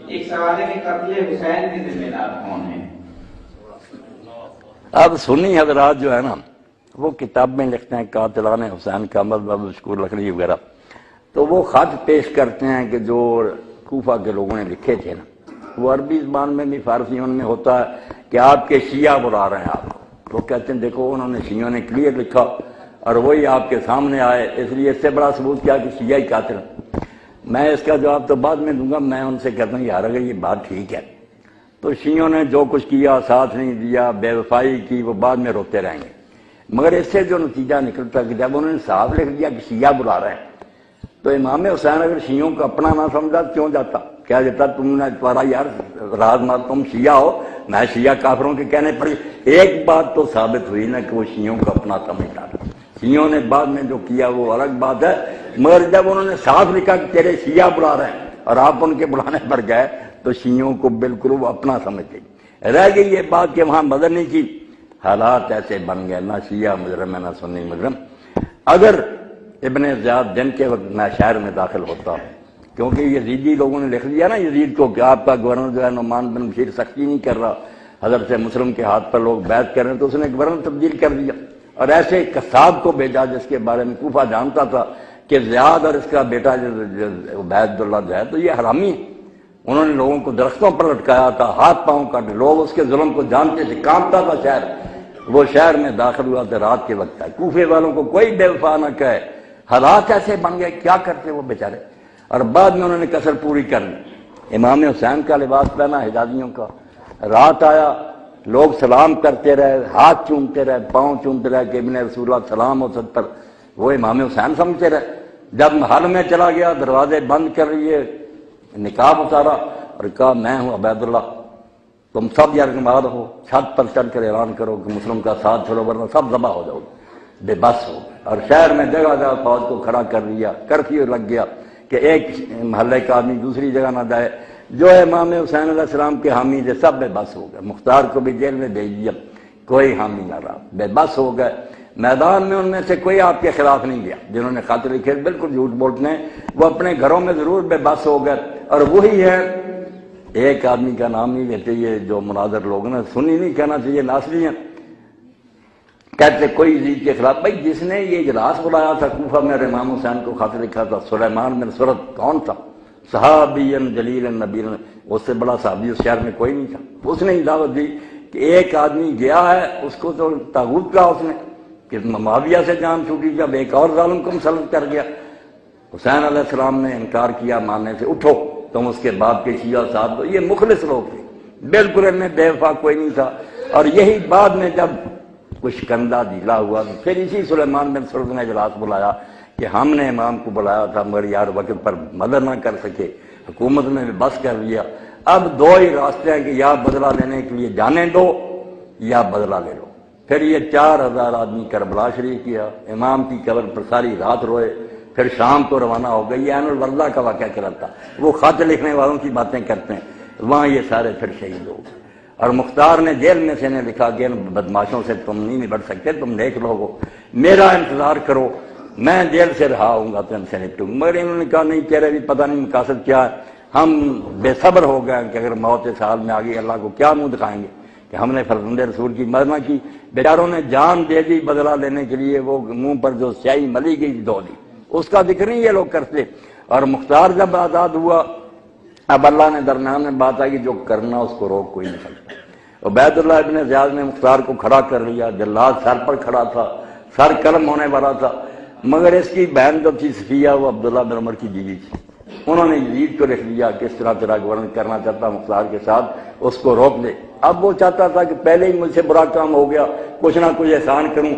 ایک سوال ہے کہ قتل حسین کے ذمہ دار کون ہیں؟ اب سنی حضرات جو ہے نا وہ کتاب میں لکھتے ہیں قاتلان حسین کا مذہب مشکور لکھنوی وغیرہ، تو وہ خط پیش کرتے ہیں کہ جو کوفہ کے لوگوں نے لکھے تھے نا، وہ عربی زبان میں بھی فارسیوں میں ہوتا ہے کہ آپ کے شیعہ بلا رہے ہیں آپ کو، وہ کہتے ہیں دیکھو انہوں نے شیعوں نے کلیئر لکھا اور وہی آپ کے سامنے آئے، اس لیے اس سے بڑا ثبوت کیا کہ شیعہ ہی قاتل ہیں۔ میں اس کا جواب تو بعد میں دوں گا، میں ان سے کہتا ہوں یار اگر یہ بات ٹھیک ہے تو شیعوں نے جو کچھ کیا، ساتھ نہیں دیا، بے وفائی کی، وہ بعد میں روتے رہیں گے، مگر اس سے جو نتیجہ نکلتا کہ جب انہوں نے صاف لکھ دیا کہ شیعہ بلا رہے ہیں تو امام حسین اگر شیعوں کو اپنا نہ سمجھا کیوں جاتا، کیا دیتا تم نے تمہارا یار راز مار تم شیعہ ہو، میں شیعہ کافروں کے کہنے پڑی۔ ایک بات تو ثابت ہوئی نا کہ وہ شیعوں کو اپنا سمجھتا، شیعوں نے بعد میں جو کیا وہ الگ بات ہے، مگر جب انہوں نے صاف لکھا کہ تیرے شیعہ بلا رہے ہیں اور آپ ان کے بلانے پر گئے تو شیعوں کو بالکل وہ اپنا سمجھتے۔ رہ گئی یہ بات کہ وہاں مدنی کی حالات ایسے بن گئے، نہ شیعہ مجرم ہے نہ سنی مجرم۔ اگر ابن زیاد دن کے وقت میں شہر میں داخل ہوتا کیونکہ یزیدی لوگوں نے لکھ دیا نا یزید کو کہ آپ کا گورنر جو ہے نعمان بن بشیر سختی نہیں کر رہا، حضرت مسلم کے ہاتھ پر لوگ بیعت کر رہے ہیں، تو اس نے گورنر تبدیل کر دیا اور ایسے ایک قصاب کو بھیجا جس کے بارے میں کوفہ جانتا تھا کہ زیاد اور اس کا بیٹا عبید اللہ جو ہے تو یہ حرامی ہے، انہوں نے لوگوں کو درختوں پر لٹکایا تھا، ہاتھ پاؤں کاٹے، لوگ اس کے ظلم کو جانتے تھے، کانپتا تھا شہر۔ وہ شہر میں داخل ہوا تھا رات کے وقت، کوفے والوں کو کوئی بے وفا نہ کہے، حالات ایسے بن گئے کیا کرتے وہ بیچارے، اور بعد میں انہوں نے کسر پوری کر لی۔ امام حسین کا لباس پہنا حجازیوں کا، رات آیا لوگ سلام کرتے رہے، ہاتھ چومتے رہے، پاؤں چومتے رہے کہ ابن رسول اللہ سلام ہو سب پر، وہ امام حسین سمجھتے رہے۔ جب محل میں چلا گیا دروازے بند کر لیے، نقاب اتارا اور کہا میں ہوں عبید اللہ، تم سب یرغمال ہو، چھت پر چڑھ کر اعلان کرو کہ مسلم کا ساتھ چھوڑو ورنہ سب ذبح ہو جاؤ گے۔ بے بس ہو اور شہر میں جگہ جگہ فوج کو کھڑا کر دیا، کرفیو لگ گیا کہ ایک محلے کا آدمی دوسری جگہ نہ جائے، جو امام حسین علیہ السلام کے حامی تھے سب بے بس ہو گئے، مختار کو بھی جیل میں بھیج دیا، کوئی حامی نہ رہا، بے بس ہو گئے۔ میدان میں ان میں سے کوئی آپ کے خلاف نہیں گیا، جنہوں نے خط لکھے بالکل جھوٹ بولتے ہیں، وہ اپنے گھروں میں ضرور بے بس ہو گئے۔ اور وہی ہے ایک آدمی کا نام نہیں لیتے یہ جو مناظر لوگ نا، سنی نہیں کہنا چاہیے، ناصری ہیں، کہتے کوئی یزید کے خلاف، بھائی جس نے یہ اجلاس بلایا تھا کوفہ میں اور امام حسین کو خط لکھا تھا سلیمان بن سرد، کون تھا؟ صحابی جلیل نبی، اس سے بڑا صحابی اس شہر میں کوئی نہیں تھا، اس نے ہی دعوت دی کہ ایک آدمی گیا ہے، اس کو تو طاغوت کہا اس نے کہ معاویہ سے جان چھوٹی، جب ایک اور ظالم کو مسلط کر گیا۔ حسین علیہ السلام نے انکار کیا ماننے سے، اٹھو تم اس کے باپ کے شیعہ ساتھ دو، یہ مخلص لوگ تھے، بالکل ان میں بے وفا کوئی نہیں تھا۔ اور یہی بعد میں جب کچھ کندھا ڈھیلا ہوا تو پھر اسی سلیمان بن سرد نے اجلاس بلایا کہ ہم نے امام کو بلایا تھا مگر یار وقت پر مدد نہ کر سکے، حکومت نے بس کر لیا، اب دو ہی راستے ہیں کہ یا بدلہ لینے کے لیے جانے دو یا بدلہ لے لو۔ پھر یہ 4000 آدمی کربلا شریف کیا، امام کی قبر پر ساری رات روئے، پھر شام کو روانہ ہو گئی۔ یہ عین الوردا کا واقعہ چلاتا، وہ خط لکھنے والوں کی باتیں کرتے ہیں، وہاں یہ سارے پھر شہید ہو گئے۔ اور مختار نے جیل میں سے نے لکھا کہ ان بدماشوں سے تم نہیں نبٹ سکتے، تم دیکھ لو گو، میرا انتظار کرو، میں جیل سے رہا ہوں گا تو ان سے نپٹوں گا۔ مگر انہوں نے کہا نہیں، تیرے بھی پتہ نہیں مقاصد کیا ہے، ہم بے صبر ہو گئے کہ اگر موت اس حال میں آ گئی اللہ کو کیا منہ دکھائیں گے کہ ہم نے فرزند رسول کی مدد نہ کی۔ بیچاروں نے جان دے دی بدلہ لینے کے لیے، وہ منہ پر جو سیاہی ملی گئی دھو دی، اس کا ذکر نہیں یہ لوگ کرتے۔ اور مختار جب آزاد ہوا اب اللہ نے درمیان میں بات آئی کہ جو کرنا اس کو روک کوئی نہیں سکتا۔ عبید اللہ ابن زیاد نے مختار کو کھڑا کر لیا، جلاد سر پر کھڑا تھا، سر قلم ہونے والا تھا، مگر اس کی بہن جو تھی صفیہ وہ عبداللہ بن عمر کی بیوی تھی، انہوں نے یزید کو لکھ لیا کہ اس طرح تیرا گورنر کرنا چاہتا مختار کے ساتھ، اس کو روک دے۔ اب وہ چاہتا تھا کہ پہلے ہی مجھ سے برا کام ہو گیا، کچھ نہ کچھ احسان کروں۔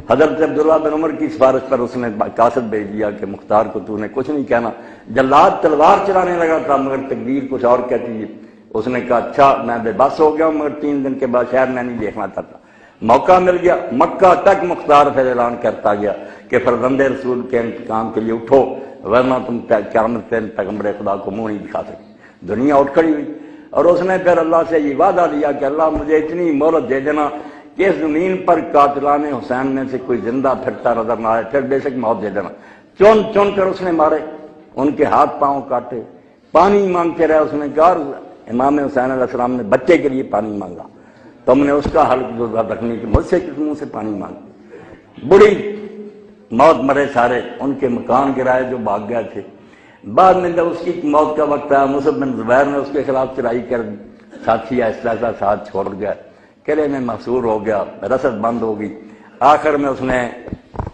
حضرت عبداللہ بن عمر کی سفارش پر اس نے قاصد بھیج دیا کہ مختار کو تو نے کچھ نہیں کہنا۔ جلاد تلوار چلانے لگا تھا مگر تقدیر کچھ اور کہتی ہے، اس نے کہا اچھا میں بے بس ہو گیا ہوں مگر 3 دن کے بعد شہر میں نہیں دیکھنا چاہتا۔ موقع مل گیا، مکہ تک مختار پھر اعلان کرتا گیا کہ فرزند رسول کے انتقام کے لیے اٹھو ورنہ تم قیامت کے پیغمبر خدا کو منہ نہیں دکھا سکتے۔ دنیا اٹھ کھڑی ہوئی اور اس نے پھر اللہ سے یہ وعدہ لیا کہ اللہ مجھے اتنی مہلت دے دینا کہ اس زمین پر قاتلان حسین میں سے کوئی زندہ پھرتا نظر نہ آئے، پھر بے شک موت دے دینا۔ چن چن کر اس نے مارے، ان کے ہاتھ پاؤں کاٹے، پانی مانگتے رہے، اس نے کہا، اور امام حسین علیہ السلام نے بچے کے لیے پانی مانگا، تو ہم نے اس کا حل رکھنے کی، مجھ سے کس منہ سے پانی مانگی؟ بڑی موت مرے سارے، ان کے مکان گرائے جو بھاگ گئے تھے۔ بعد میں جب اس کی موت کا وقت آیا، مصعب بن زبیر نے اس کے خلاف چڑھائی کر دی، ساتھی ایسا ساتھ چھوڑ گیا، قلعے میں محصور ہو گیا، رسد بند ہو گئی۔ آخر میں اس نے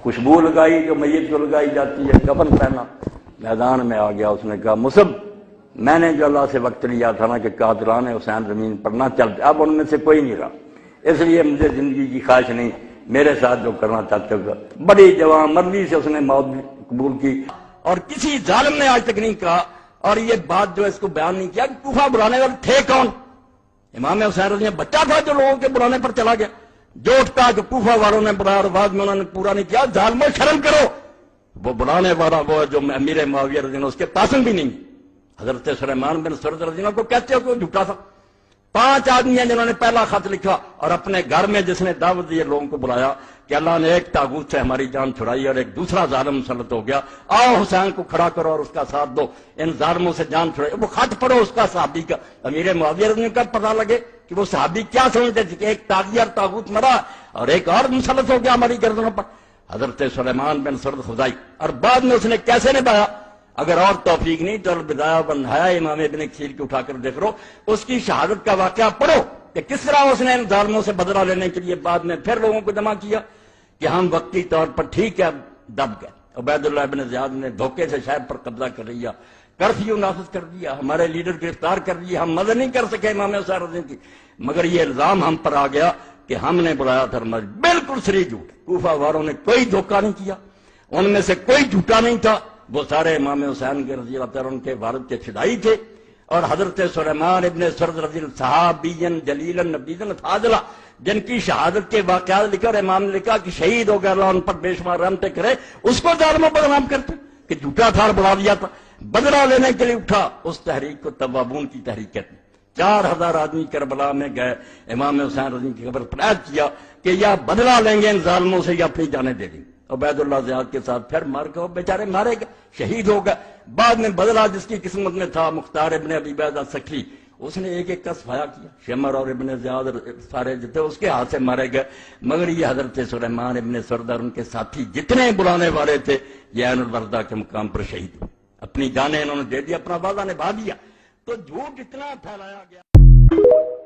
خوشبو لگائی جو میت کو لگائی جاتی ہے، کفن پہنا، میدان میں آ گیا۔ اس نے کہا، مصعب، میں نے جو اللہ سے وقت لیا تھا نا کہ قاتلان حسین زمین پر نہ چلتے، اب ان میں سے کوئی نہیں رہا، اس لیے مجھے زندگی کی خواہش نہیں، میرے ساتھ جو کرنا چاہتے ہو۔ بڑی جوان مرضی سے اس نے موت قبول کی، اور کسی ظالم نے آج تک نہیں کہا، اور یہ بات جو اس کو بیان نہیں کیا کہ کوفہ بلانے والے تھے کون؟ امام حسین رضی اللہ بچہ تھا جو لوگوں کے بلانے پر چلا گیا، جو اٹھتا کہ کوفہ والوں نے بلایا اور بعد میں انہوں نے پورا نہیں کیا۔ ظالموں، شرم کرو، وہ بلانے والا وہ جو امیر معاویہ رضی اللہ اس کے پاسن بھی نہیں۔ حضرت سلیمان بن سرد رضی اللہ کو کہتے ہو کہ وہ جھوٹا تھا۔ 5 آدمی ہیں جنہوں نے پہلا خط لکھا، اور اپنے گھر میں جس نے دعوت دی لوگوں کو بلایا کہ اللہ نے ایک طاغوت سے ہماری جان چھڑائی اور ایک دوسرا ظالم مسلط ہو گیا، آؤ حسین کو کھڑا کرو اور اس کا ساتھ دو، ان ظالموں سے جان چھڑائی۔ وہ خط پڑھو اس کا صحابی کا، امیر معاویہ رضی اللہ کا پتہ لگے کہ وہ صحابی کیا سمجھتے تھے کہ ایک طاغیت اور طاغوت مرا اور ایک اور مسلط ہو گیا ہماری گردنوں پر۔ حضرت سلیمان بن سرد خزائی، اور بعد میں اس نے کیسے نبھایا؟ اگر اور توفیق نہیں تو البدایہ والنہایہ امام ابن کثیر کی اٹھا کر دیکھ لو، اس کی شہادت کا واقعہ پڑھو کہ کس طرح اس نے ان ظالموں سے بدلہ لینے کے لیے بعد میں پھر لوگوں کو جمع کیا کہ ہم وقتی طور پر ٹھیک ہے دب گئے۔ عبید اللہ ابن زیاد نے دھوکے سے شہر پر قبضہ کر لیا، کرفیو نافذ کر دیا، ہمارے لیڈر گرفتار کر لیے، ہم مدد نہیں کر سکے امام حسین رضی کی، مگر یہ الزام ہم پر آ گیا کہ ہم نے بلایا تھا۔ بالکل صریح جھوٹ، کوفہ والوں نے کوئی دھوکہ نہیں کیا، ان میں سے کوئی جھوٹا نہیں تھا، وہ سارے امام حسین کے رضی اللہ تعالیٰ ان کے والد کے فدائی تھے۔ اور حضرت سلیمان ابن سرد رضی اللہ صحابین جلیلا نبیلا فاضلا، جن کی شہادت کے واقعات لکھا اور امام نے لکھا کہ شہید ہو گیا، اللہ ان پر بے شمار رحمتیں کرے، اس کو ظالموں بدنام کرتے کہ جھوٹا تھا اور بڑھا دیا تھا، بدلہ لینے کے لیے اٹھا۔ اس تحریک کو توابون کی تحریک کہتے ہیں۔ 4000 آدمی کربلا میں گئے، امام حسین رضی کی خبر پر عہد کیا کہ یا بدلہ لیں گے ان ظالموں سے یا اپنی جانیں دے دیں گے۔ عبید اللہ زیاد کے ساتھ پھر مار گئے، بیچارے مارے گئے، شہید ہو گئے۔ بعد میں بدلہ جس کی قسمت میں تھا، مختار ابن ابی بیضہ سکلی، اس نے ایک ایک کا صفایا کیا، شمر اور ابن زیاد سارے جو تھے اس کے ہاتھ سے مارے گئے، مگر یہ حضرت سلیمان ابن سرد اور ان کے ساتھی جتنے بلانے والے تھے یہ عین الوردہ کے مقام پر شہید ہوئے، اپنی جانیں انہوں نے دے دی، اپنا وعدہ نبھا دیا۔ تو جھوٹ اتنا پھیلایا گیا۔